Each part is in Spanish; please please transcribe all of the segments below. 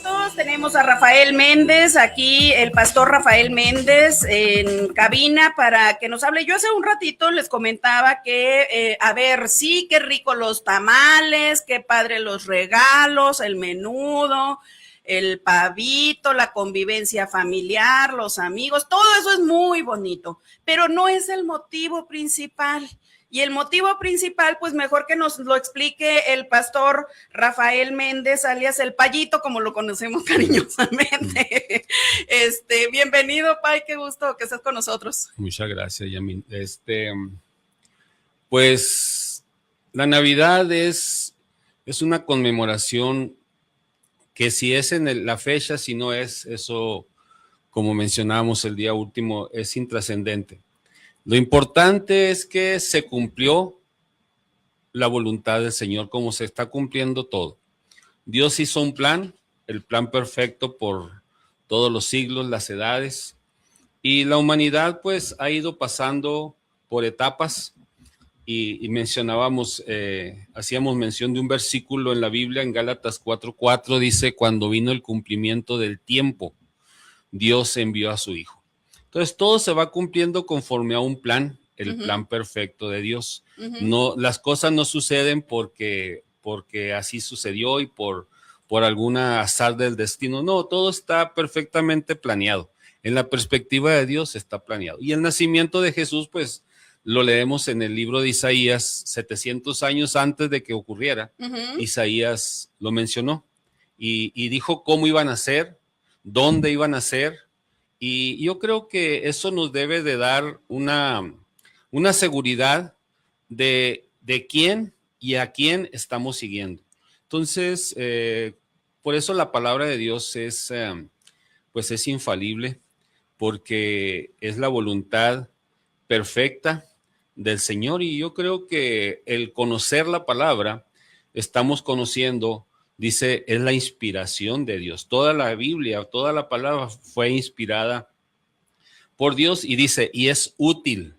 minutos tenemos a Rafael Méndez, aquí el pastor Rafael Méndez en cabina para que nos hable. Yo hace un ratito les comentaba que, a ver, sí, qué rico los tamales, qué padre los regalos, el menudo, el pavito, la convivencia familiar, los amigos, todo eso es muy bonito, pero no es el motivo principal. Y el motivo principal, pues mejor que nos lo explique el pastor Rafael Méndez, alias el Payito, como lo conocemos cariñosamente. Bienvenido, Pay, qué gusto que estés con nosotros. Muchas gracias, Yamin. Pues la Navidad es una conmemoración que si es en la fecha, si no es, eso, como mencionábamos el día último, es intrascendente. Lo importante es que se cumplió la voluntad del Señor, como se está cumpliendo todo. Dios hizo un plan, el plan perfecto por todos los siglos, las edades, y la humanidad pues ha ido pasando por etapas y mencionábamos, hacíamos mención de un versículo en la Biblia, en Gálatas 4:4, dice, cuando vino el cumplimiento del tiempo, Dios envió a su Hijo. Entonces todo se va cumpliendo conforme a un plan, el plan perfecto de Dios. No, las cosas no suceden porque así sucedió y por alguna azar del destino. No, todo está perfectamente planeado. En la perspectiva de Dios está planeado. Y el nacimiento de Jesús, pues lo leemos en el libro de Isaías, 700 años antes de que ocurriera. Isaías lo mencionó y dijo cómo iban a ser, dónde iban a ser. Y yo creo que eso nos debe de dar una seguridad de quién y a quién estamos siguiendo. Entonces, por eso la palabra de Dios pues es infalible, porque es la voluntad perfecta del Señor. Y yo creo que el conocer la palabra, estamos conociendo, dice, es la inspiración de Dios. Toda la Biblia, toda la palabra fue inspirada por Dios y dice, y es útil.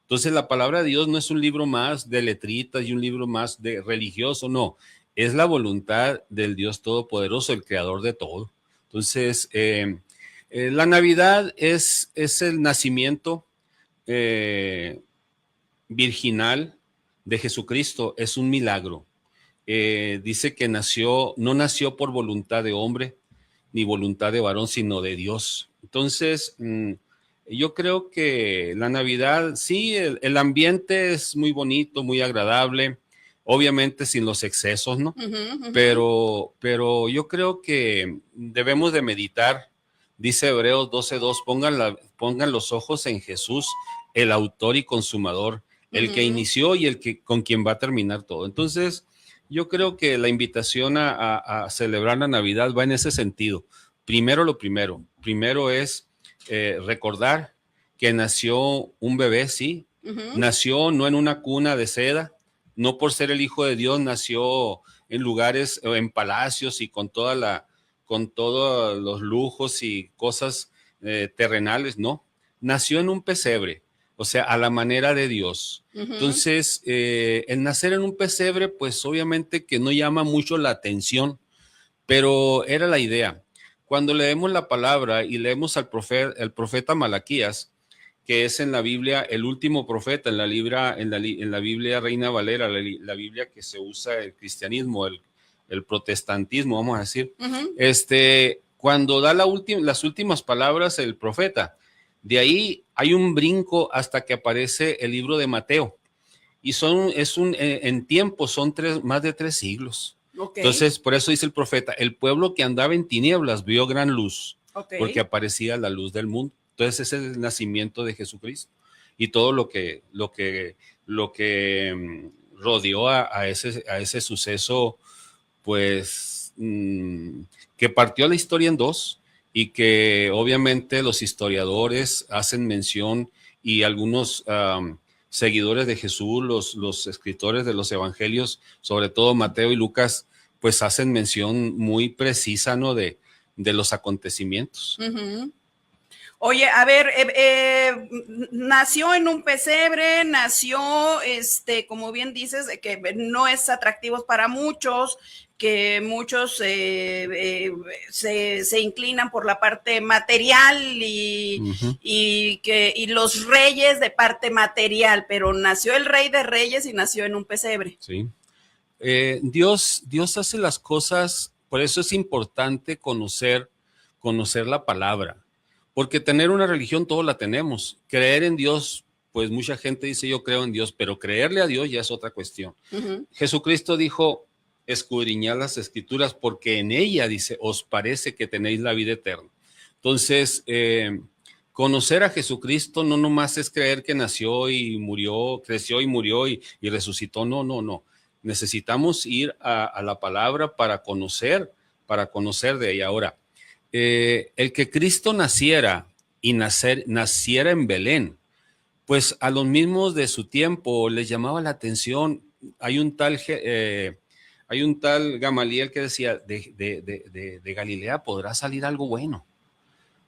Entonces la palabra de Dios no es un libro más de letritas y un libro más de religioso, no. Es la voluntad del Dios Todopoderoso, el creador de todo. Entonces, la Navidad es el nacimiento virginal de Jesucristo, es un milagro. Dice que no nació por voluntad de hombre ni voluntad de varón, sino de Dios. Entonces, yo creo que la Navidad, sí, el ambiente es muy bonito, muy agradable, obviamente sin los excesos, ¿no? Pero yo creo que debemos de meditar. Dice Hebreos 12:2, pongan los ojos en Jesús, el autor y consumador, el que inició y con quien va a terminar todo. Entonces, yo creo que la invitación a celebrar la Navidad va en ese sentido. Lo primero es recordar que nació un bebé, sí, nació no en una cuna de seda, no por ser el Hijo de Dios, nació en lugares, en palacios y con todos los lujos y cosas terrenales, no, nació en un pesebre. O sea, a la manera de Dios. Entonces, el nacer en un pesebre, pues obviamente que no llama mucho la atención, pero era la idea. Cuando leemos la palabra y leemos el profeta Malaquías, que es en la Biblia el último profeta, en la Biblia Reina Valera, la Biblia que se usa el cristianismo, el protestantismo, vamos a decir, cuando da las últimas palabras el profeta, de ahí hay un brinco hasta que aparece el libro de Mateo. Y en tiempo son más de 3 siglos. Okay. Entonces, por eso dice el profeta, el pueblo que andaba en tinieblas vio gran luz, porque aparecía la luz del mundo. Entonces, ese es el nacimiento de Jesucristo. Y todo lo que rodeó a ese suceso, pues, que partió la historia en dos, y que obviamente los historiadores hacen mención y algunos seguidores de Jesús, los escritores de los evangelios, sobre todo Mateo y Lucas, pues hacen mención muy precisa, ¿no? de los acontecimientos. Oye, a ver, nació en un pesebre, nació, como bien dices, que no es atractivo para muchos, que muchos se inclinan por la parte material Ujú. y los reyes de parte material, pero nació el rey de reyes y nació en un pesebre. Sí. Dios hace las cosas, por eso es importante conocer la palabra, porque tener una religión todos la tenemos, creer en Dios, pues mucha gente dice yo creo en Dios, pero creerle a Dios ya es otra cuestión. Jesucristo dijo, escudriñad las escrituras porque en ella dice, os parece que tenéis la vida eterna. Entonces, conocer a Jesucristo no nomás es creer que nació y murió, creció y murió y resucitó, no. Necesitamos ir a la palabra para conocer de ella. Ahora, el que Cristo naciera y naciera en Belén, pues a los mismos de su tiempo les llamaba la atención. Hay un tal Gamaliel que decía, de Galilea podrá salir algo bueno.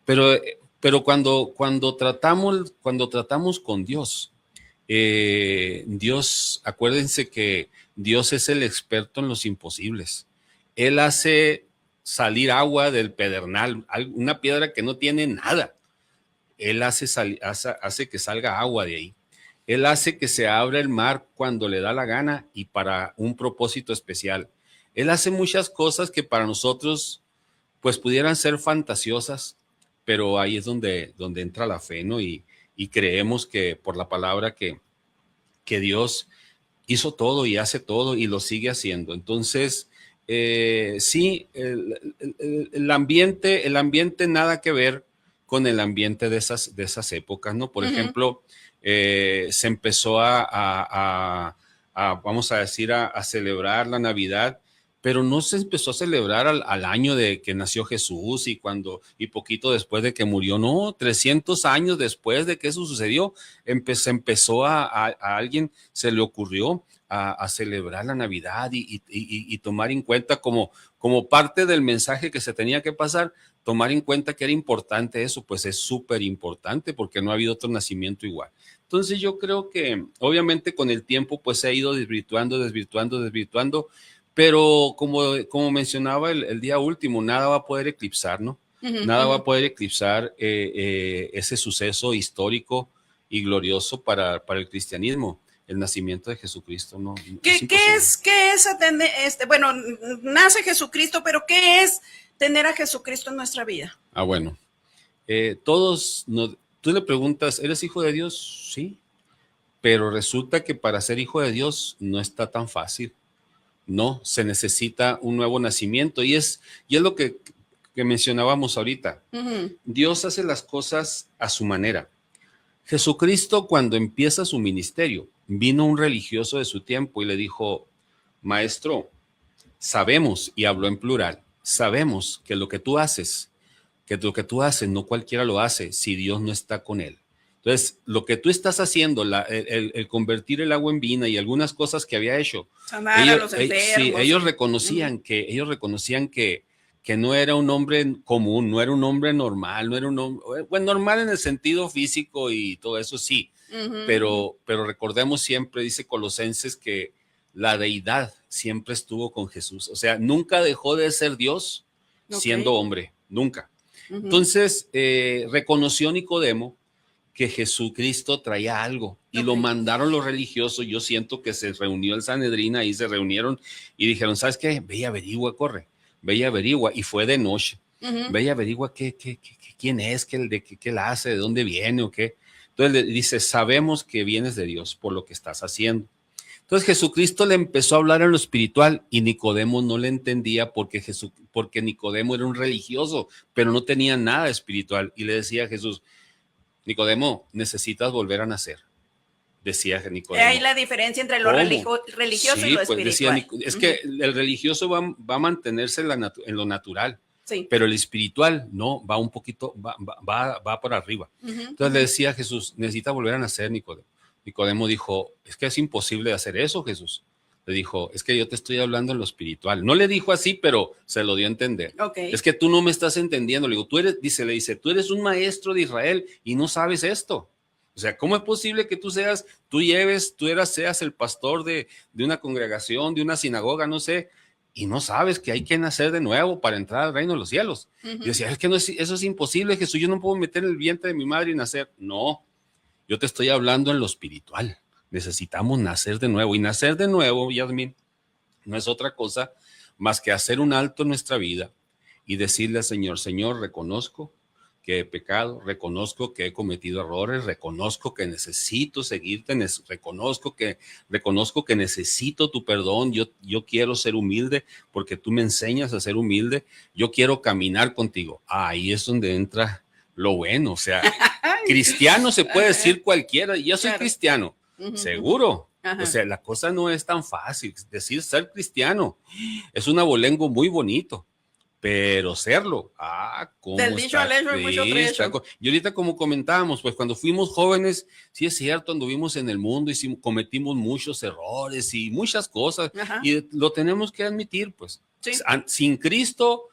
Pero cuando tratamos con Dios, Dios, acuérdense que Dios es el experto en los imposibles. Él hace salir agua del pedernal, una piedra que no tiene nada. Él hace que salga agua de ahí. Él hace que se abra el mar cuando le da la gana y para un propósito especial. Él hace muchas cosas que para nosotros pues pudieran ser fantasiosas, pero ahí es donde entra la fe, ¿no? Y creemos que por la palabra que Dios hizo todo y hace todo y lo sigue haciendo. Entonces, sí, el ambiente nada que ver con el ambiente de esas épocas, ¿no? Por ejemplo, se empezó vamos a decir, a celebrar la Navidad, pero no se empezó a celebrar al año de que nació Jesús y poquito después de que murió, no, 300 años después de que eso sucedió, empezó a alguien, se le ocurrió a celebrar la Navidad y tomar en cuenta como parte del mensaje que se tenía que pasar, tomar en cuenta que era importante eso, pues es súper importante porque no ha habido otro nacimiento igual. Entonces yo creo que obviamente con el tiempo pues se ha ido desvirtuando, pero como mencionaba el día último, nada va a poder eclipsar, ¿no? Nada va a poder eclipsar ese suceso histórico y glorioso para el cristianismo, el nacimiento de Jesucristo, ¿no? ¿Qué es atender, bueno, nace Jesucristo, pero qué es tener a Jesucristo en nuestra vida? Ah, bueno. Tú le preguntas, ¿eres hijo de Dios? Sí, pero resulta que para ser hijo de Dios no está tan fácil. No, se necesita un nuevo nacimiento y es lo que mencionábamos ahorita. Dios hace las cosas a su manera. Jesucristo, cuando empieza su ministerio, vino un religioso de su tiempo y le dijo, maestro, sabemos, y habló en plural, sabemos que lo que tú haces no cualquiera lo hace si Dios no está con él. Entonces, lo que tú estás haciendo, el convertir el agua en vino y algunas cosas que había hecho, ellos reconocían que no era un hombre común, no era un hombre normal, no era un hombre, bueno, normal en el sentido físico y todo eso sí, pero recordemos siempre, dice Colosenses, que la deidad siempre estuvo con Jesús, o sea, nunca dejó de ser Dios siendo hombre, nunca. Entonces, reconoció Nicodemo que Jesucristo traía algo y lo mandaron los religiosos. Yo siento que se reunió el Sanedrín, ahí se reunieron y dijeron, ¿sabes qué? Ve y averigua, corre, ve y averigua. Y fue de noche. Ve y averigua quién es, qué la hace, de dónde viene o qué. Entonces le dice, sabemos que vienes de Dios por lo que estás haciendo. Entonces Jesucristo le empezó a hablar en lo espiritual y Nicodemo no le entendía porque Nicodemo era un religioso, pero no tenía nada espiritual. Y le decía a Jesús, Nicodemo, necesitas volver a nacer, decía Nicodemo. Hay la diferencia entre lo religioso y lo espiritual. Decía, es que el religioso va a mantenerse en lo natural, pero el espiritual no, va un poquito, va por arriba. Entonces le decía a Jesús, necesitas volver a nacer, Nicodemo. Nicodemo dijo, es que es imposible hacer eso, Jesús. le dijo, es que yo te estoy hablando en lo espiritual. No le dijo así, pero se lo dio a entender. Okay. Es que tú no me estás entendiendo. Le digo, le dice, tú eres un maestro de Israel y no sabes esto. O sea, ¿cómo es posible que seas el pastor de una congregación, de una sinagoga, no sé, y no sabes que hay que nacer de nuevo para entrar al reino de los cielos? Yo decía, es que eso es imposible, Jesús, yo no puedo meter en el vientre de mi madre y nacer. No, yo te estoy hablando en lo espiritual. Necesitamos nacer de nuevo. Y nacer de nuevo, Yasmín, no es otra cosa más que hacer un alto en nuestra vida y decirle al Señor, Señor, reconozco que he pecado, reconozco que he cometido errores, reconozco que necesito seguirte, reconozco que necesito tu perdón, yo quiero ser humilde porque tú me enseñas a ser humilde, yo quiero caminar contigo. Ahí es donde entra lo bueno, o sea, cristiano se puede decir cualquiera, y yo soy cristiano, seguro. O sea, la cosa no es tan fácil. Decir ser cristiano es un abolengo muy bonito, pero serlo, ¿cómo del dicho al hecho hay mucho trecho. Y ahorita, como comentábamos, pues cuando fuimos jóvenes, sí es cierto, anduvimos en el mundo y cometimos muchos errores y muchas cosas, y lo tenemos que admitir, pues. Sí. Sin Cristo,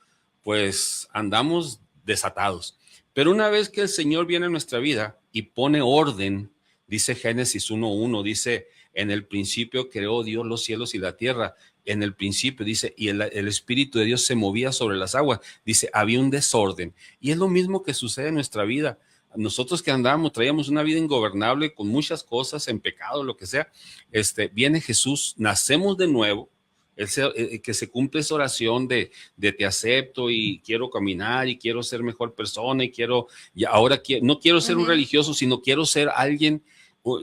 pues andamos desatados. Pero una vez que el Señor viene a nuestra vida y pone orden, dice Génesis 1:1, dice, en el principio creó Dios los cielos y la tierra. En el principio, dice, y el Espíritu de Dios se movía sobre las aguas. Dice, había un desorden. Y es lo mismo que sucede en nuestra vida. Nosotros que traíamos una vida ingobernable con muchas cosas, en pecado, lo que sea. Viene Jesús, nacemos de nuevo. Que se cumple esa oración de te acepto y quiero caminar y quiero ser mejor persona no quiero ser un religioso, sino quiero ser alguien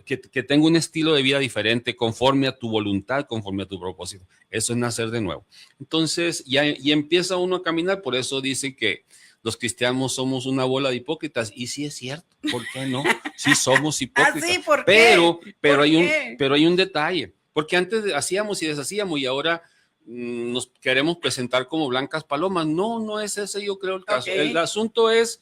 que tenga un estilo de vida diferente conforme a tu voluntad, conforme a tu propósito. Eso es nacer de nuevo. Entonces ya empieza uno a caminar. Por eso dicen que los cristianos somos una bola de hipócritas, y sí es cierto. ¿Por qué no? Sí somos hipócritas. ¿Sí? ¿Por qué? Pero hay un detalle. Porque antes hacíamos y deshacíamos y ahora nos queremos presentar como blancas palomas. No es ese, yo creo, el caso. El asunto es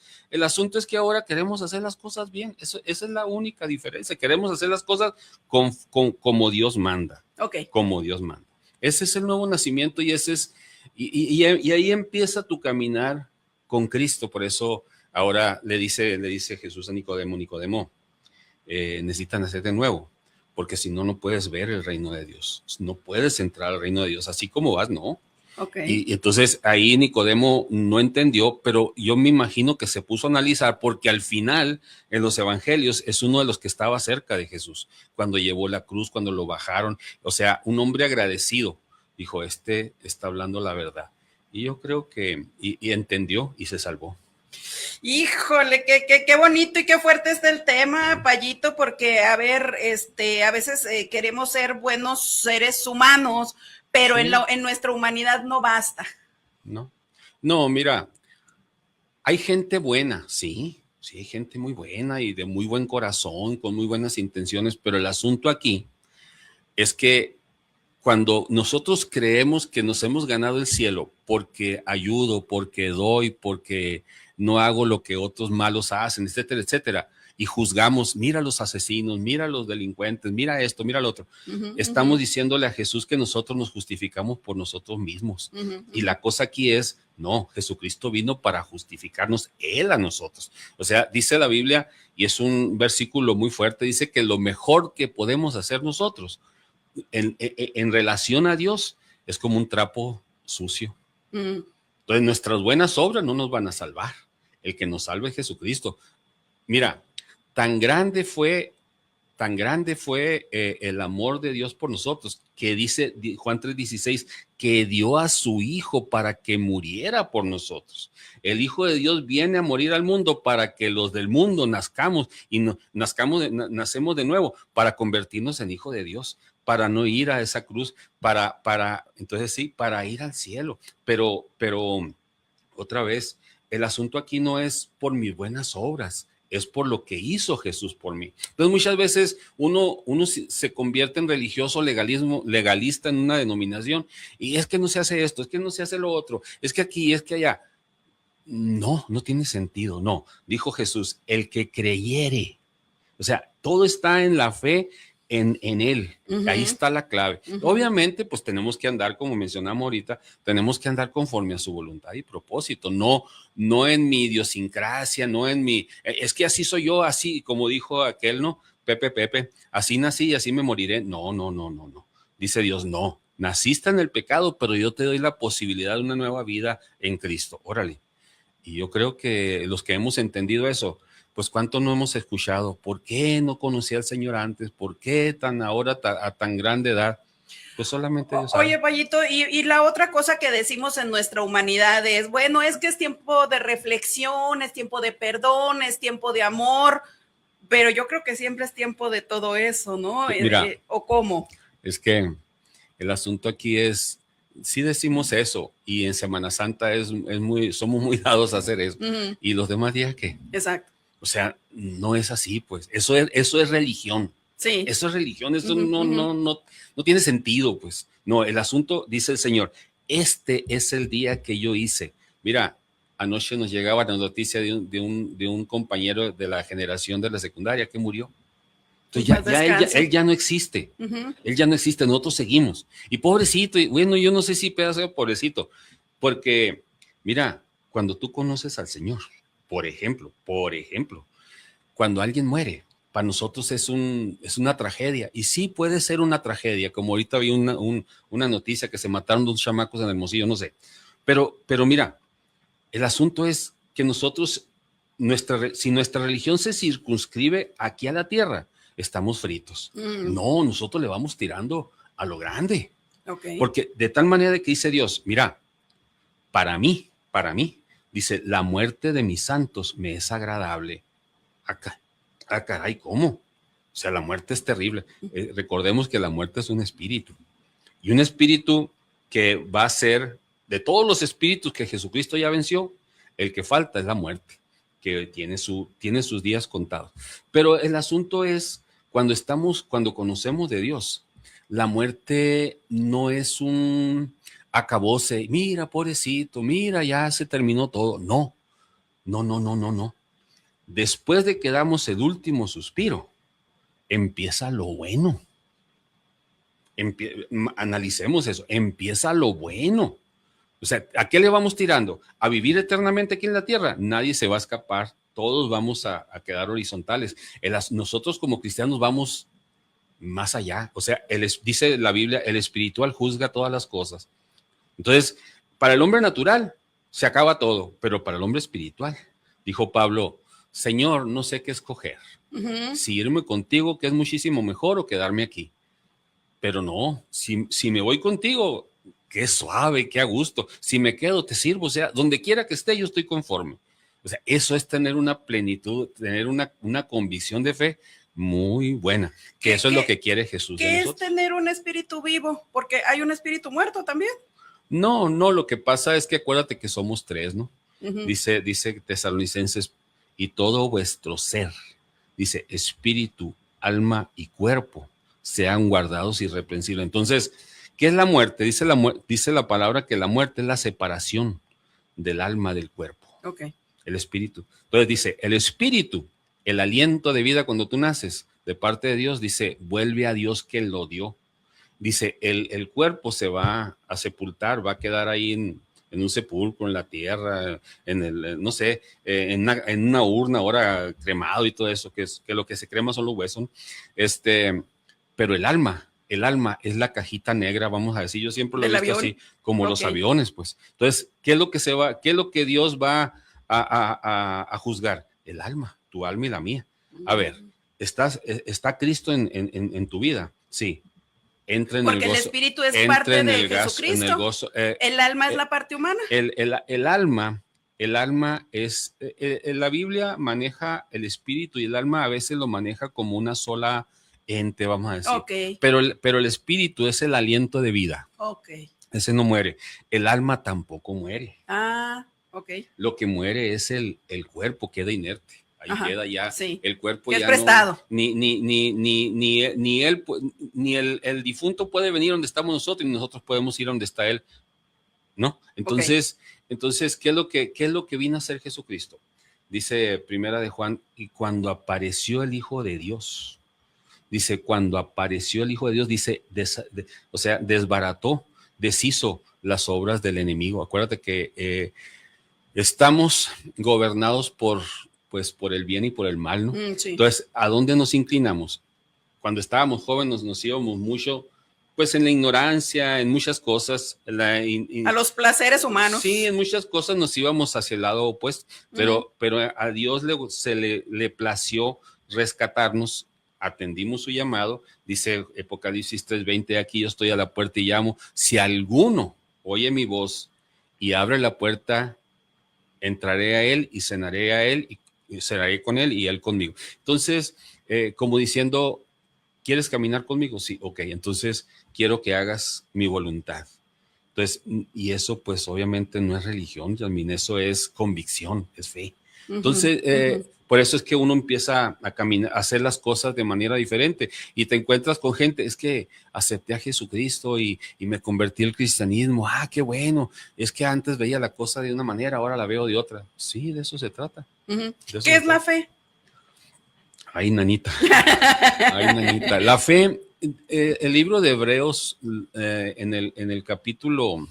que ahora queremos hacer las cosas bien. Esa es la única diferencia. Queremos hacer las cosas como Dios manda. Como Dios manda. Ese es el nuevo nacimiento y ahí empieza tu caminar con Cristo. Por eso ahora le dice Jesús a Nicodemo, necesitas nacer de nuevo. Porque si no, no puedes ver el reino de Dios. No puedes entrar al reino de Dios. Así como vas, no. Y entonces ahí Nicodemo no entendió, pero yo me imagino que se puso a analizar, porque al final en los evangelios es uno de los que estaba cerca de Jesús, cuando llevó la cruz, cuando lo bajaron. O sea, un hombre agradecido. Dijo, está hablando la verdad. Y yo creo que, y entendió y se salvó. Híjole, qué bonito y qué fuerte está el tema, Payito, porque a veces queremos ser buenos seres humanos, pero sí, en nuestra humanidad no basta. No, mira, hay gente buena, sí, hay gente muy buena y de muy buen corazón, con muy buenas intenciones, pero el asunto aquí es que cuando nosotros creemos que nos hemos ganado el cielo porque ayudo, porque doy, porque no hago lo que otros malos hacen, etcétera, etcétera, y juzgamos, mira a los asesinos, mira a los delincuentes, mira esto, mira lo otro, estamos diciéndole a Jesús que nosotros nos justificamos por nosotros mismos. Y la cosa aquí es, no, Jesucristo vino para justificarnos Él a nosotros. O sea, dice la Biblia, y es un versículo muy fuerte, dice que lo mejor que podemos hacer nosotros en relación a Dios es como un trapo sucio. Entonces nuestras buenas obras no nos van a salvar. El que nos salve es Jesucristo. Mira, tan grande fue el amor de Dios por nosotros, que dice Juan 3:16, que dio a su Hijo para que muriera por nosotros. El Hijo de Dios viene a morir al mundo para que los del mundo nazcamos y nacemos de nuevo, para convertirnos en hijo de Dios, para no ir a esa cruz, entonces sí, para ir al cielo. Pero otra vez, el asunto aquí no es por mis buenas obras, es por lo que hizo Jesús por mí. Entonces muchas veces uno se convierte en religioso legalista en una denominación, y es que no se hace esto, es que no se hace lo otro, es que aquí, es que allá. No tiene sentido, no. Dijo Jesús, el que creyere. O sea, todo está en la fe en Él. Ahí está la clave. Obviamente, pues tenemos que andar, como mencionamos ahorita, tenemos que andar conforme a su voluntad y propósito, no en mi idiosincrasia, no en mi, es que así soy yo, así, como dijo aquel, ¿no? Pepe, así nací y así me moriré. No. Dice Dios, no, naciste en el pecado, pero yo te doy la posibilidad de una nueva vida en Cristo. Órale. Y yo creo que los que hemos entendido eso, pues cuánto no hemos escuchado, ¿por qué no conocía al Señor antes? ¿Por qué ahora a tan grande edad? Pues solamente Dios sabe. Oye, Payito, y la otra cosa que decimos en nuestra humanidad es, bueno, es que es tiempo de reflexión, es tiempo de perdón, es tiempo de amor, pero yo creo que siempre es tiempo de todo eso, ¿no? Mira, ¿O cómo? Es que el asunto aquí es, sí decimos eso, y en Semana Santa somos muy dados a hacer eso, y los demás días, ¿qué? Exacto. O sea, no es así, pues. Eso es religión. Sí. Eso es religión. Eso no tiene sentido, pues. No, el asunto, dice el Señor, este es el día que yo hice. Mira, anoche nos llegaba la noticia de un compañero de la generación de la secundaria que murió. Entonces él ya no existe. Él ya no existe. Nosotros seguimos. Y pobrecito, y bueno, yo no sé si pedazo de pobrecito, porque, mira, cuando tú conoces al Señor, por ejemplo, cuando alguien muere, para nosotros es una tragedia. Y sí puede ser una tragedia, como ahorita vi una noticia que se mataron dos chamacos en Hermosillo, no sé. Pero mira, el asunto es que nosotros, si nuestra religión se circunscribe aquí a la tierra, estamos fritos. No, nosotros le vamos tirando a lo grande. Okay. Porque de tal manera que dice Dios, mira, para mí, dice, la muerte de mis santos me es agradable. Caray, ¿cómo? O sea, la muerte es terrible. Recordemos que la muerte es un espíritu. Y un espíritu que va a ser, de todos los espíritus que Jesucristo ya venció, el que falta es la muerte, que tiene sus días contados. Pero el asunto es, cuando conocemos de Dios, la muerte no es un acabose, mira, pobrecito, mira, ya se terminó todo. No. Después de que damos el último suspiro, empieza lo bueno. Analicemos eso, empieza lo bueno. O sea, ¿a qué le vamos tirando? ¿A vivir eternamente aquí en la tierra? Nadie se va a escapar, todos vamos a quedar horizontales. Nosotros como cristianos vamos más allá. O sea, dice la Biblia, el espiritual juzga todas las cosas. Entonces, para el hombre natural se acaba todo, pero para el hombre espiritual, dijo Pablo, Señor, no sé qué escoger. Si irme contigo, que es muchísimo mejor, o quedarme aquí. Pero no, si me voy contigo, qué suave, qué a gusto. Si me quedo, te sirvo. O sea, donde quiera que esté, yo estoy conforme. O sea, eso es tener una plenitud, tener una convicción de fe muy buena, que eso es lo que quiere Jesús de nosotros. ¿Qué es tener un espíritu vivo? Porque hay un espíritu muerto también. No, lo que pasa es que acuérdate que somos tres, ¿no? Dice Tesalonicenses, y todo vuestro ser, dice, espíritu, alma y cuerpo, sean guardados irreprensibles. Entonces, ¿qué es la muerte? Dice la palabra que la muerte es la separación del alma del cuerpo. Okay. El espíritu. Entonces dice, el espíritu, el aliento de vida cuando tú naces, de parte de Dios, dice, vuelve a Dios que lo dio. Dice, el cuerpo se va a sepultar, va a quedar ahí en un sepulcro, en la tierra, no sé, en una urna ahora cremado y todo eso, que lo que se crema son los huesos. Pero el alma es la cajita negra, vamos a decir, yo siempre lo he visto así, como los aviones, pues. Entonces, ¿qué es lo que Dios va a juzgar? El alma, tu alma y la mía. A ver, ¿está Cristo en tu vida? Sí. Entra en porque el gozo, el espíritu es parte de Jesucristo. En el gozo, el alma es la parte humana. El alma es, la Biblia maneja el espíritu y el alma a veces lo maneja como una sola ente, vamos a decir. Okay. Pero el espíritu es el aliento de vida. Okay. Ese no muere. El alma tampoco muere. Ah, ok. Lo que muere es el cuerpo, queda inerte. Ahí queda ya, sí. El cuerpo ya es prestado. No, ni el difunto puede venir donde estamos nosotros, ni nosotros podemos ir donde está él, ¿no? Entonces, ¿qué es lo que vino a hacer Jesucristo? Dice Primera de Juan, y cuando apareció el Hijo de Dios, dice, cuando apareció el Hijo de Dios, dice, o sea, desbarató, deshizo las obras del enemigo. Acuérdate que estamos gobernados por el bien y por el mal, ¿no? Sí. Entonces, ¿a dónde nos inclinamos? Cuando estábamos jóvenes nos íbamos mucho, pues en la ignorancia, en muchas cosas. A los placeres humanos. Sí, en muchas cosas nos íbamos hacia el lado opuesto, pero a Dios le plació rescatarnos, atendimos su llamado, dice Apocalipsis 3:20, aquí yo estoy a la puerta y llamo, si alguno oye mi voz y abre la puerta, entraré a él y cenaré a él y cenaré con él y él conmigo. Entonces, como diciendo, ¿quieres caminar conmigo? Sí, ok, entonces quiero que hagas mi voluntad. Entonces, y eso pues obviamente no es religión, Yasmín, eso es convicción, es fe. Entonces, por eso es que uno empieza a caminar, a hacer las cosas de manera diferente y te encuentras con gente, es que acepté a Jesucristo y me convertí al cristianismo, qué bueno, es que antes veía la cosa de una manera, ahora la veo de otra. Sí, de eso se trata. ¿Qué es la fe? Ay, nanita. Ay, nanita. La fe, el libro de Hebreos en el capítulo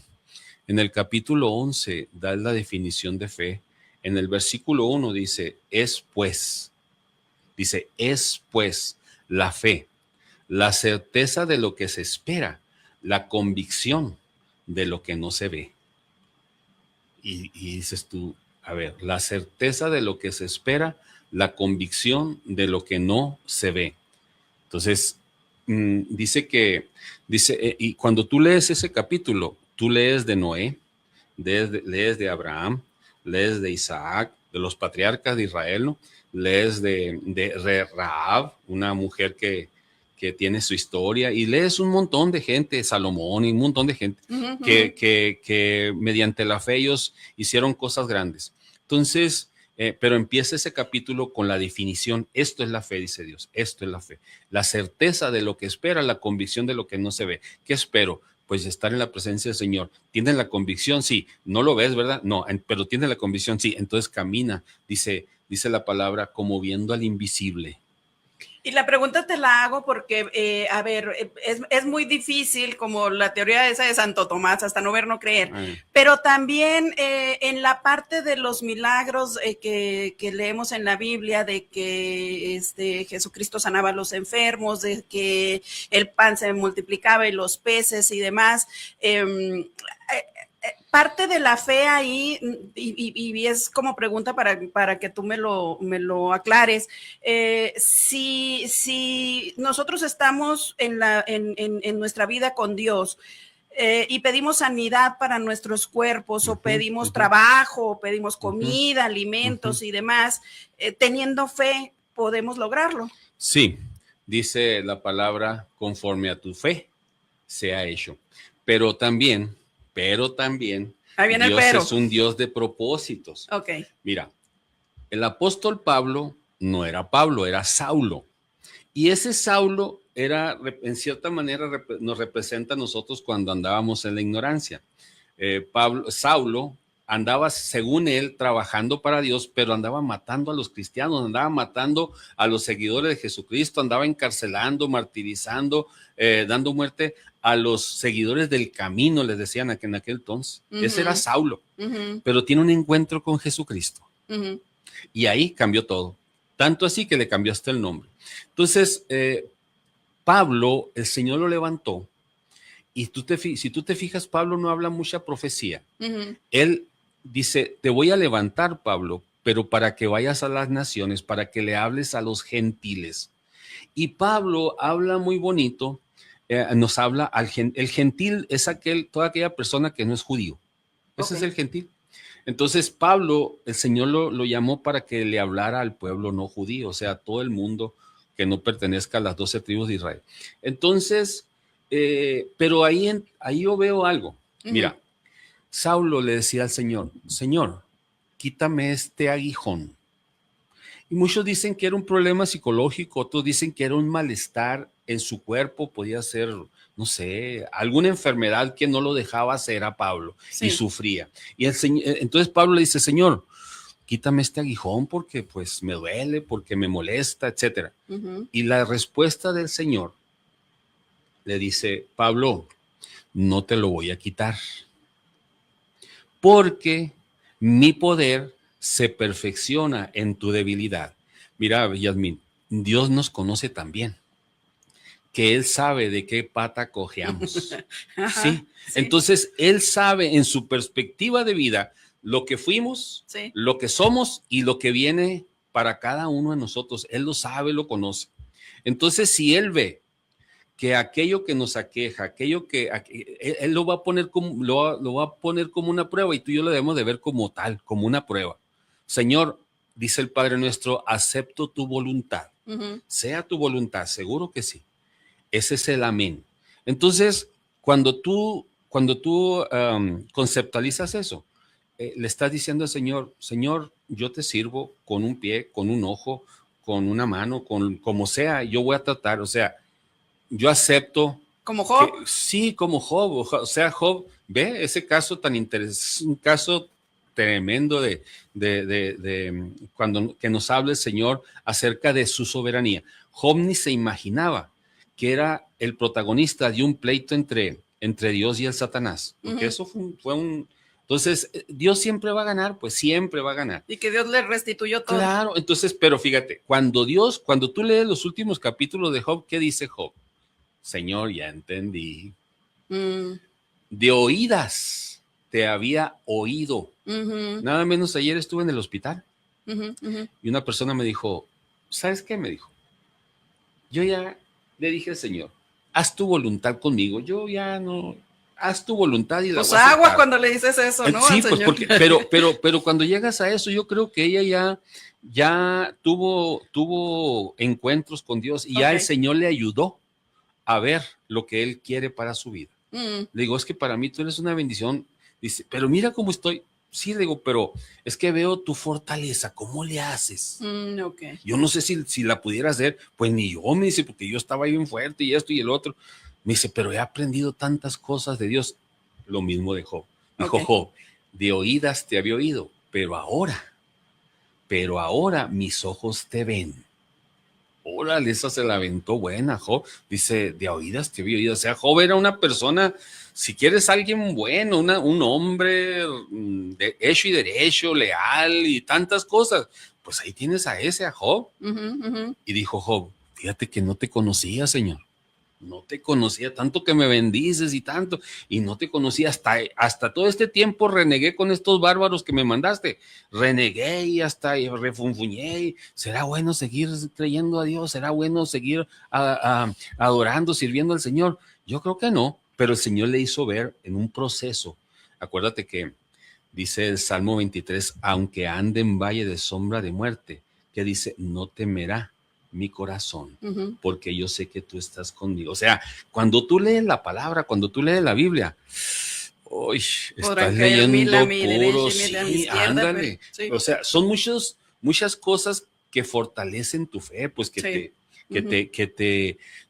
11 da la definición de fe. En el versículo 1 dice, es pues la fe, la certeza de lo que se espera, la convicción de lo que no se ve. Y dices tú, a ver, la certeza de lo que se espera, la convicción de lo que no se ve. Entonces, dice, y cuando tú lees ese capítulo, tú lees de Noé, lees de Abraham, lees de Isaac, de los patriarcas de Israel, ¿no? Lees de Rahab, una mujer que tiene su historia, y lees un montón de gente, Salomón y un montón de gente que mediante la fe ellos hicieron cosas grandes. Entonces, pero empieza ese capítulo con la definición, esto es la fe, dice Dios, esto es la fe, la certeza de lo que espera, la convicción de lo que no se ve. ¿Qué espero? Pues estar en la presencia del Señor. ¿Tienes la convicción? Sí. ¿No lo ves, verdad? No, pero tienes la convicción, sí. Entonces camina, dice la palabra, como viendo al invisible. Y la pregunta te la hago porque, a ver, es muy difícil, como la teoría esa de Santo Tomás, hasta no ver, no creer, pero también en la parte de los milagros que leemos en la Biblia, de que Jesucristo sanaba a los enfermos, de que el pan se multiplicaba y los peces y demás, parte de la fe ahí, y es como pregunta para que tú me lo aclares, si nosotros estamos en nuestra vida con Dios y pedimos sanidad para nuestros cuerpos, o pedimos trabajo, o pedimos comida, alimentos y demás, teniendo fe, ¿podemos lograrlo? Sí, dice la palabra, conforme a tu fe sea hecho, pero también Dios es un Dios de propósitos. Okay. Mira, el apóstol Pablo no era Pablo, era Saulo. Y ese Saulo era, en cierta manera, nos representa a nosotros cuando andábamos en la ignorancia. Saulo andaba, según él, trabajando para Dios, pero andaba matando a los cristianos, andaba matando a los seguidores de Jesucristo, andaba encarcelando, martirizando, dando muerte a los seguidores del camino, les decían en aquel entonces. Ese era Saulo, pero tiene un encuentro con Jesucristo. Y ahí cambió todo. Tanto así que le cambió hasta el nombre. Entonces, Pablo, el Señor lo levantó. Y si tú te fijas, Pablo no habla mucha profecía. Él dice, te voy a levantar, Pablo, pero para que vayas a las naciones, para que le hables a los gentiles. Y Pablo habla muy bonito, nos habla el gentil es toda aquella persona que no es judío. Ese es el gentil. Entonces Pablo, el Señor lo llamó para que le hablara al pueblo no judío, o sea, a todo el mundo que no pertenezca a las 12 tribus de Israel. Entonces, pero ahí yo veo algo. Mira, Saulo le decía al Señor, Señor, quítame este aguijón. Y muchos dicen que era un problema psicológico, otros dicen que era un malestar en su cuerpo, podía ser, no sé, alguna enfermedad que no lo dejaba hacer a Pablo y sufría. Y entonces Pablo le dice, Señor, quítame este aguijón porque pues me duele, porque me molesta, etcétera. Ujú. Y la respuesta del Señor le dice, Pablo, no te lo voy a quitar, porque mi poder se perfecciona en tu debilidad. Mira, Yasmín, Dios nos conoce también, que Él sabe de qué pata cojeamos. Ajá, Sí, sí, entonces Él sabe en su perspectiva de vida lo que fuimos, sí. lo que somos y lo que viene para cada uno de nosotros. Él lo sabe, lo conoce. Entonces, si Él ve que aquello que nos aqueja, él lo va a poner como, lo va a poner como una prueba y tú y yo lo debemos de ver como tal, como una prueba. Señor, dice el Padre nuestro, acepto tu voluntad. Ujú. Sea tu voluntad, seguro que sí. Ese es el amén. Entonces, cuando tú conceptualizas eso, le estás diciendo al Señor, Señor, yo te sirvo con un pie, con un ojo, con una mano, con como sea, yo voy a tratar, o sea, yo acepto Como que Job. sí, como Job, o sea, Job, ve ese caso tan interesante, un caso tremendo de cuando que nos habla el Señor acerca de su soberanía. Job ni se imaginaba que era el protagonista de un pleito entre Dios y el Satanás, porque Ujú. eso fue un. Entonces, Dios siempre va a ganar, pues siempre va a ganar. Y que Dios le restituyó todo. Claro, entonces, pero fíjate, cuando tú lees los últimos capítulos de Job, ¿qué dice Job? Señor, ya entendí. Mm, De oídas te había oído. ujú, Nada menos ayer estuve en el hospital ujú, ujú. y una persona me dijo, ¿sabes qué? Me dijo, yo ya le dije al Señor, haz tu voluntad conmigo. Yo ya no, haz tu voluntad y la Pues voy a aguas aceptar. cuando le dices eso, ¿no? Al Sí, pues Señor. porque, pero cuando llegas a eso, yo creo que ella ya tuvo encuentros con Dios y ya el Ok. Señor le ayudó a ver lo que Él quiere para su vida. Mm, Le digo, es que para mí tú eres una bendición. Dice, pero mira cómo estoy. Sí, le digo, pero es que veo tu fortaleza, ¿cómo le haces? ok. Yo no sé si la pudiera hacer, pues ni yo, me dice, porque yo estaba bien fuerte y esto y el otro. Me dice, pero he aprendido tantas cosas de Dios. Lo mismo de Job. Ok. Dijo Job, de oídas te había oído, pero ahora mis ojos te ven. Órale, esa se la aventó buena, Job. Dice, de oídas te había oído. O sea, Job era una persona, si quieres alguien bueno, un hombre de hecho y derecho, leal y tantas cosas, pues ahí tienes a Job. Ujú, ujú. Y dijo Job, fíjate que no te conocía, Señor. No te conocía, tanto que me bendices y tanto, y no te conocía hasta todo este tiempo renegué con estos bárbaros que me mandaste, renegué y hasta refunfuñé. ¿Será bueno seguir creyendo a Dios? ¿Será bueno seguir adorando, sirviendo al Señor? Yo creo que no, pero el Señor le hizo ver en un proceso. Acuérdate que dice el Salmo 23, aunque ande en valle de sombra de muerte, que dice, no temerá mi corazón, Ujú. porque yo sé que tú estás conmigo. O sea, cuando tú lees la palabra, cuando tú lees la Biblia, uy, Podrán estás caer mil a leyendo mi puro, derecha y mil a mi sí, izquierda, pero ándale. sí, O sea, son muchas cosas que fortalecen tu fe, pues que sí. te,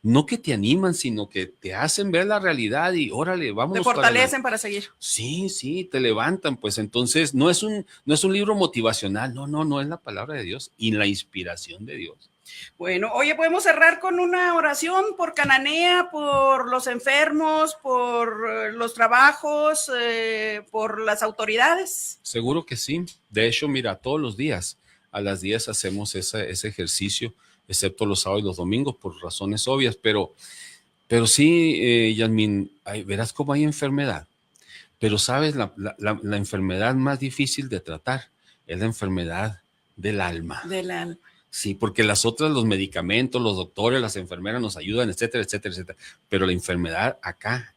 no que te animan, sino que te hacen ver la realidad y órale, Te vámonos para adelante. fortalecen para seguir. Sí, sí, te levantan, pues entonces no es un libro motivacional, no es la palabra de Dios y la inspiración de Dios. Bueno, oye, podemos cerrar con una oración por Cananea, por los enfermos, por los trabajos, por las autoridades. Seguro que sí. De hecho, mira, todos los días a las 10 hacemos ese ejercicio, excepto los sábados y los domingos por razones obvias, pero sí, Yasmín, verás cómo hay enfermedad. Pero sabes, la enfermedad más difícil de tratar es la enfermedad del alma. Del alma. Sí, porque las otras, los medicamentos, los doctores, las enfermeras nos ayudan, etcétera, etcétera, etcétera. Pero la enfermedad acá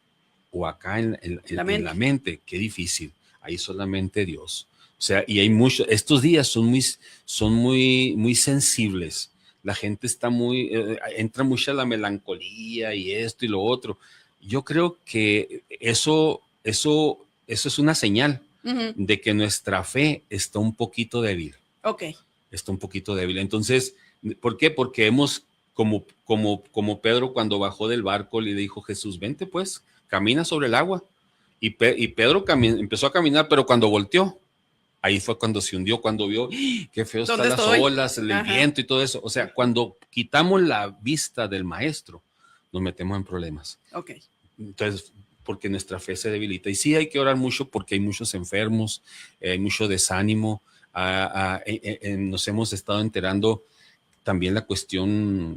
o acá en la mente, qué difícil. Ahí solamente Dios. O sea, y hay mucho, estos días son muy sensibles. La gente está entra mucha la melancolía y esto y lo otro. Yo creo que eso es una señal Ujú. de que nuestra fe está un poquito débil. Ok. Está un poquito débil. Entonces, ¿por qué? Porque hemos, como Pedro cuando bajó del barco le dijo Jesús, vente pues, camina sobre el agua. Y Pedro empezó a caminar, pero cuando volteó, ahí fue cuando se hundió, cuando vio qué feo están ¿Dónde las estoy? olas, el Ajá. viento y todo eso. O sea, cuando quitamos la vista del maestro, nos metemos en problemas. Ok. Entonces, porque nuestra fe se debilita. Y sí hay que orar mucho porque hay muchos enfermos, hay mucho desánimo. Nos hemos estado enterando también la cuestión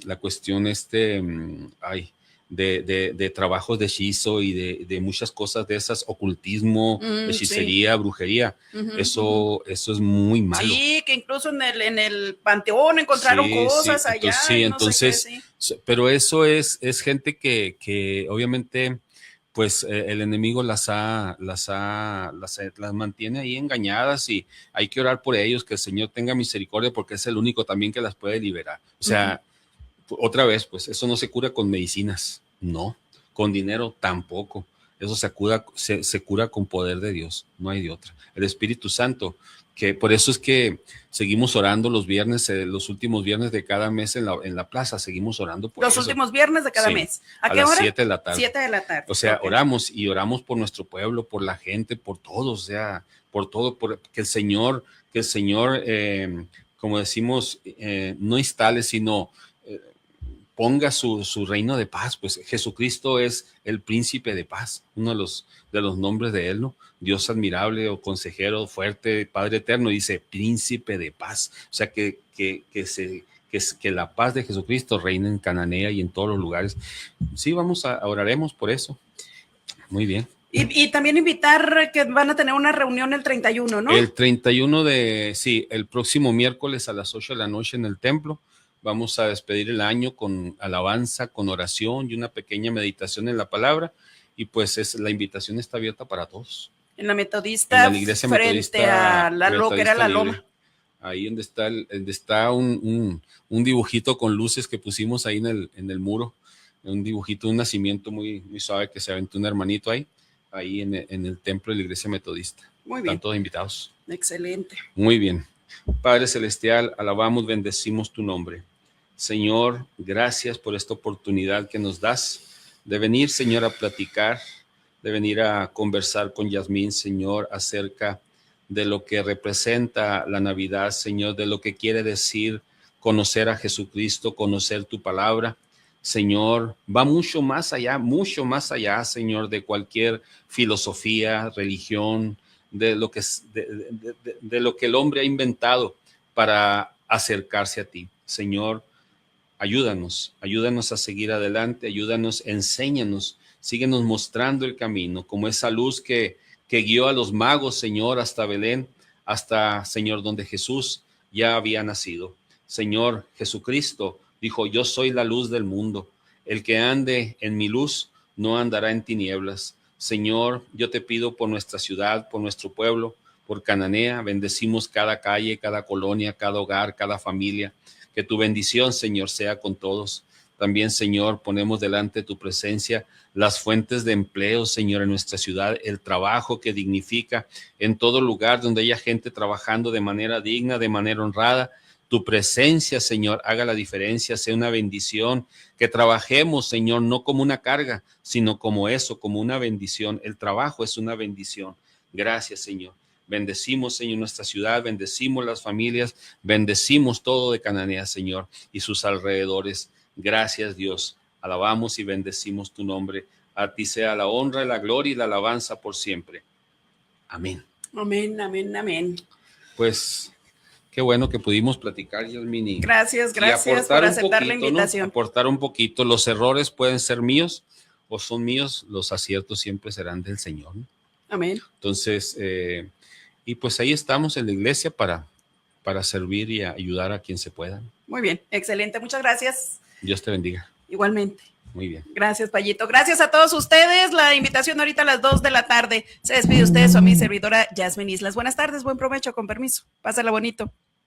de trabajos de hechizo y de muchas cosas de esas, ocultismo, hechicería, sí, brujería. Eso es muy malo. Sí, que incluso en el panteón encontraron cosas allá. Entonces, sí, entonces, no sé qué, sí. Pero eso es gente que obviamente pues el enemigo las mantiene ahí engañadas, y hay que orar por ellos, que el Señor tenga misericordia, porque es el único también que las puede liberar. O sea, otra vez, pues eso no se cura con medicinas, no, con dinero tampoco. Eso se cura con poder de Dios, no hay de otra. El Espíritu Santo, que por eso es que seguimos orando los viernes, los últimos viernes de cada mes en la plaza, seguimos orando por los últimos viernes de cada mes. ¿A qué hora? A las 7 de la tarde. 7 de la tarde. O sea, oramos por nuestro pueblo, por la gente, por todos, o sea, por todo, que el Señor, como decimos, no instale, sino ponga su reino de paz. Pues Jesucristo es el príncipe de paz, uno de los nombres de él, ¿no? Dios admirable, o consejero fuerte, Padre eterno, dice príncipe de paz. O sea, que la paz de Jesucristo reine en Cananea y en todos los lugares. Sí, oraremos por eso. Muy bien. Y también invitar que van a tener una reunión el 31, ¿no? El 31 el próximo miércoles a las 8 de la noche en el templo. Vamos a despedir el año con alabanza, con oración y una pequeña meditación en la palabra. Y pues la invitación está abierta para todos. En la Metodista, en la iglesia frente Metodista, a lo que era la Loma. Ahí donde está un dibujito con luces que pusimos ahí en el muro. Un dibujito, un nacimiento muy, muy suave que se aventó un hermanito ahí en el templo de la iglesia Metodista. Muy bien. Están todos invitados. Excelente. Muy bien. Padre Celestial, alabamos, bendecimos tu nombre. Señor, gracias por esta oportunidad que nos das de venir, Señor, a platicar, de venir a conversar con Yasmín, Señor, acerca de lo que representa la Navidad, Señor, de lo que quiere decir conocer a Jesucristo, conocer tu palabra. Señor, va mucho más allá, Señor, de cualquier filosofía, religión, de lo que el hombre ha inventado para acercarse a ti. Señor, ayúdanos a seguir adelante, enséñanos, síguenos mostrando el camino, como esa luz que guió a los magos, Señor, hasta Belén, hasta, Señor, donde Jesús ya había nacido. Señor, Jesucristo dijo, yo soy la luz del mundo, el que ande en mi luz no andará en tinieblas. Señor, yo te pido por nuestra ciudad, por nuestro pueblo, por Cananea, bendecimos cada calle, cada colonia, cada hogar, cada familia. Que tu bendición, Señor, sea con todos. También, Señor, ponemos delante de tu presencia las fuentes de empleo, Señor, en nuestra ciudad, el trabajo que dignifica en todo lugar donde haya gente trabajando de manera digna, de manera honrada. Tu presencia, Señor, haga la diferencia, sea una bendición, que trabajemos, Señor, no como una carga, sino como una bendición. El trabajo es una bendición. Gracias, Señor. Bendecimos, Señor, nuestra ciudad, bendecimos las familias, bendecimos todo de Cananea, Señor, y sus alrededores. Gracias, Dios. Alabamos y bendecimos tu nombre. A ti sea la honra, la gloria y la alabanza por siempre. Amén. Amén, amén, amén. Pues qué bueno que pudimos platicar, Yasmín. Gracias por aceptar la invitación. ¿No? Aportar un poquito. Los errores pueden ser míos o son míos, los aciertos siempre serán del Señor, ¿no? Amén. Entonces, y pues ahí estamos en la iglesia para servir y ayudar a quien se pueda. Muy bien, excelente, muchas gracias. Dios te bendiga. Igualmente. Muy bien. Gracias, Payito. Gracias a todos ustedes. La invitación ahorita a las 2 de la tarde. Se despide usted, su amiga y servidora Yasmín Islas. Buenas tardes, buen provecho, con permiso. Pásala bonito.